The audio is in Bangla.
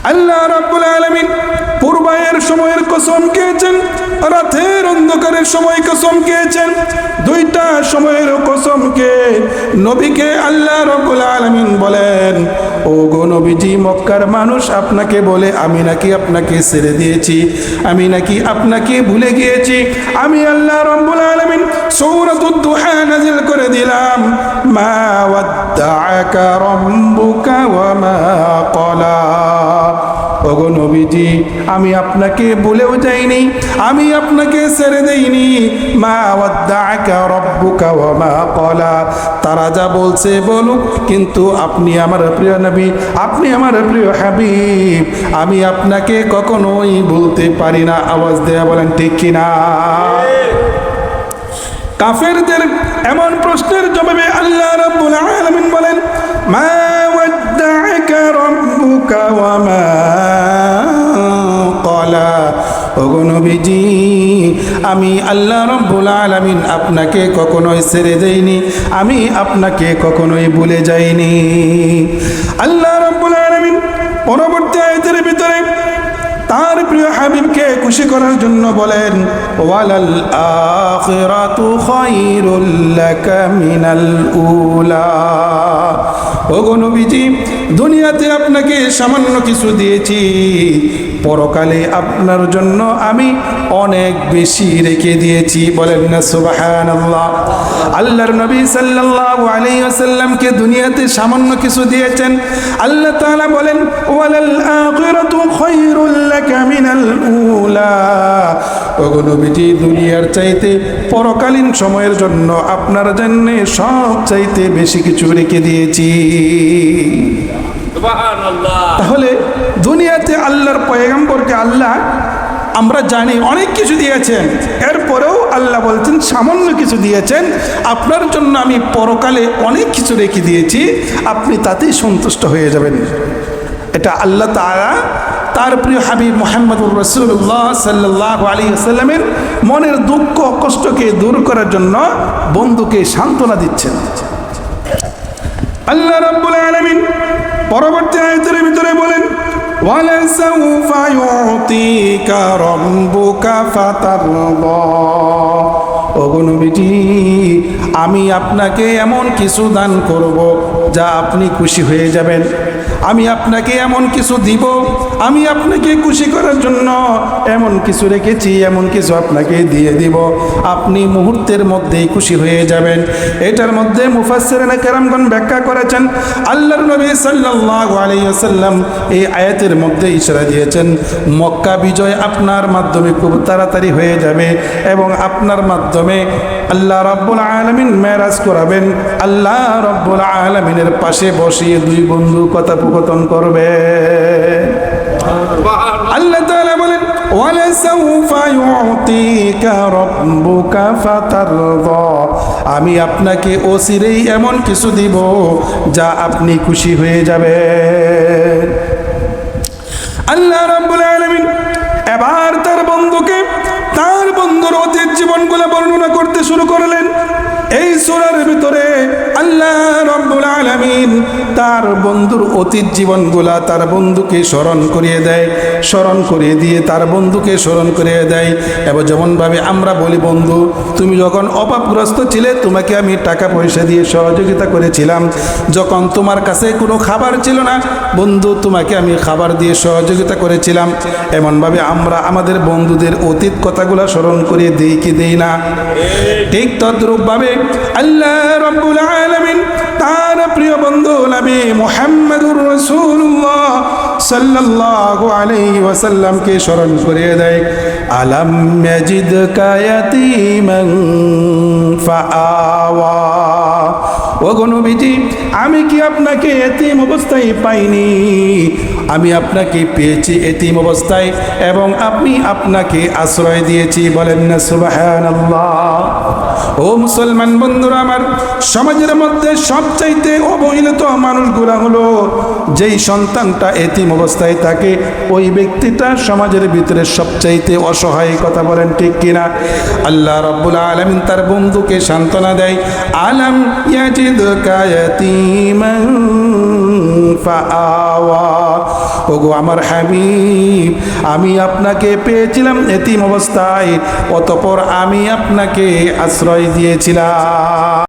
আল্লাহ রাব্বুল আলামিন পূর্বায়ের সময়ের কসম খেয়েছেন, রাতের অন্ধকারের সময় কসম খেয়েছেন। দুইটা সময়ের কসমকে নবীকে আল্লাহ রাব্বুল আলামিন বলেন, ও গো নবীজি, মক্কার মানুষ আপনাকে বলে আমি নাকি আপনাকে ছেড়ে দিয়েছি, আমি নাকি আপনাকে ভুলে গিয়েছি। আমি আল্লাহ রাব্বুল আলামিন সূরাতুদ দুহা নাযিল করে দিলাম, মা ওয়াদ্দাআকা রাব্বুকা ওয়া মা ক্বালা। ওগো নবীজি, আমি আপনাকে ভুলেও যাইনি, আমি আপনাকে ছেড়ে দেইনি। মা ওয়াদ্দাআকা রাব্বুকা ওয়া মা ক্বালা। তারা যা বলছে বলুক, কিন্তু আপনি আমার প্রিয় নবী, আপনি আমার প্রিয় হাবিব, আমি আপনাকে কখনোই ভুলতে পারি না। আওয়াজ দেয়া বলেন ঠিক কিনা? কাফেরদের এমন প্রশ্নের জবাবে আল্লাহ রাব্বুল আলামিন বলেন, মা ওয়াদ্দাআকা রাব্বুকা ওয়া মা ক্বালা। ওগো নবীজি, আমি আল্লাহ রাব্বুল আলামিন আপনাকে কখনোই ছেড়ে দেইনি, আমি আপনাকে কখনোই ভুলে যাইনি। আল্লাহ রাব্বুল আলামিন পরবর্তী আয়াতের ভিতরে তার প্রিয় হাবিবকে খুশি করার জন্য বলেন, ওয়ালাল আখিরাতু খায়রুল লাকা মিনাল উলা। ওগো নবীজি, দুনিয়াতে আপনাকে সামান্য কিছু দিয়েছি, পরকালে আপনার জন্য আমি অনেক বেশি রেখে দিয়েছি। বলেন না সুবহানাল্লাহ। আল্লাহর নবী সাল্লাল্লাহু আলাইহি ওয়াসাল্লামকে দুনিয়াতে সামান্য কিছু দিয়েছেন। আল্লাহ তাআলা বলেন, ওয়ালাল আখিরাতু খায়রুল লাকা মিনাল উলা। ওগো নবীজি, দুনিয়ার চাইতে পরকালীন সময়ের জন্য আপনার জন্য সব চাইতে বেশি কিছু রেখে দিয়েছি। তাহলে দুনিয়াতে আল্লাহর পয়গম্বরকে আল্লাহ, আমরা জানি অনেক কিছু দিয়েছেন, এরপরেও আল্লাহ বলছেন সামান্য কিছু দিয়েছেন, আপনার জন্য আমি পরকালে অনেক কিছু রেখে দিয়েছি, আপনি তাতেই সন্তুষ্ট হয়ে যাবেন। এটা আল্লাহ তাআলা তার প্রিয় হাবিব মুহাম্মদুর রাসূলুল্লাহ সাল্লাল্লাহু আলাইহি ওয়াসাল্লামের মনের দুঃখ কষ্টকে দূর করার জন্য বন্ধুকে সান্ত্বনা দিচ্ছেন। আল্লাহ রাব্বুল আলামিন পরবর্তী আয়াতের ভিতরে বলেন, ওয়ালাসাউফা ইউতিকা রাব্বুকা ফাতারদা। ওগো নবীজি, আমি আপনাকে এমন কিছু দান করব যা আপনি খুশি হয়ে যাবেন। আমি আপনাকে এমন কিছু দিব, আমি আপনাকে খুশি করার জন্য এমন কিছু রেখেছি, এমন কিছু আপনাকে দিয়ে দিব, আপনি মুহূর্তের মধ্যেই খুশি হয়ে যাবেন। এটার মধ্যে মুফাসসিরিনে কেরামগণ ব্যাখ্যা করেছেন, আল্লাহর নবী সাল্লাল্লাহু আলাইহি ওয়াসাল্লাম এই আয়াতের মধ্যে ইশারা দিয়েছেন, মক্কা বিজয় আপনার মাধ্যমে খুব তাড়াতাড়ি হয়ে যাবে এবং আপনার মাধ্যমে আল্লাহ রাব্বুল আলামিন মেরাজ করাবেন। আল্লাহ রাব্বুল আলামিনের পাশে বসিয়ে দুই বন্ধু কথোপকথন করবে। আল্লাহ তাআলা বলেন, ওয়ালাসাউফা ইউতিকা রাব্বুকা ফাতারদা। আমি আপনাকে অচিরেই এমন কিছু দিব যা আপনি খুশি হয়ে যাবেন। আল্লাহ রাব্বুল আলামিন এবার তার বন্ধুর অতীত জীবনগুলো বর্ণনা করতে শুরু করলেন। এই সূরার ভিতরে আল্লাহ রাব্বুল আলামিন তার বন্ধুর অতীত জীবনগুলা তার বন্ধুকে স্মরণ করিয়ে দেয়, স্মরণ করিয়ে দিয়ে তার বন্ধুকে স্মরণ করিয়ে দেয়। এবং যেমনভাবে আমরা বলি, বন্ধু তুমি যখন অভাবগ্রস্ত ছিলে তোমাকে আমি টাকা পয়সা দিয়ে সহযোগিতা করেছিলাম, যখন তোমার কাছে কোনো খাবার ছিল না বন্ধু তোমাকে আমি খাবার দিয়ে সহযোগিতা করেছিলাম। এমনভাবে আমরা আমাদের বন্ধুদের অতীত কথাগুলো স্মরণ করিয়ে দিই কি দেই না? ঠিক তদ্রূপভাবে আল্লাহ রাব্বুল আলামিন তার প্রিয় বন্ধু নবী মুহাম্মদুর রাসূলুল্লাহ সাল্লাল্লাহু আলাইহি ওয়াসাল্লামকে স্মরণ করিয়ে দেয়, আলাম ইয়াজিদকা ইয়াতীমান ফাআওয়া। ওগো নবীজি, আমি কি আপনাকে এতিম অবস্থায় পাইনি? আমি আপনাকে পেয়েছি এতিম অবস্থায় এবং আপনাকে আশ্রয় দিয়েছি। বলেন না সুবহানাল্লাহ। ও মুসলমান বন্ধুরা আমার, সমাজের মধ্যে সবচাইতে অবহেলিত মানুষগুলা হলো যেই সন্তানটা এতিম অবস্থায় থাকে, ওই ব্যক্তিটা সমাজের ভিতরে সবচাইতে অসহায়। কথা বলেন ঠিক কিনা? আল্লাহ রাব্বুল আলামিন তার বন্ধুকে সান্ত্বনা দেয়, আলাম ইয়াজিদকা ইয়াতীমান ফাআওয়া। ওগো আমার হাবিব, আমি আপনাকে পেয়েছিলাম এতিম অবস্থায়, অতঃপর আমি আপনাকে আশ্রয় দিয়েছিলাম।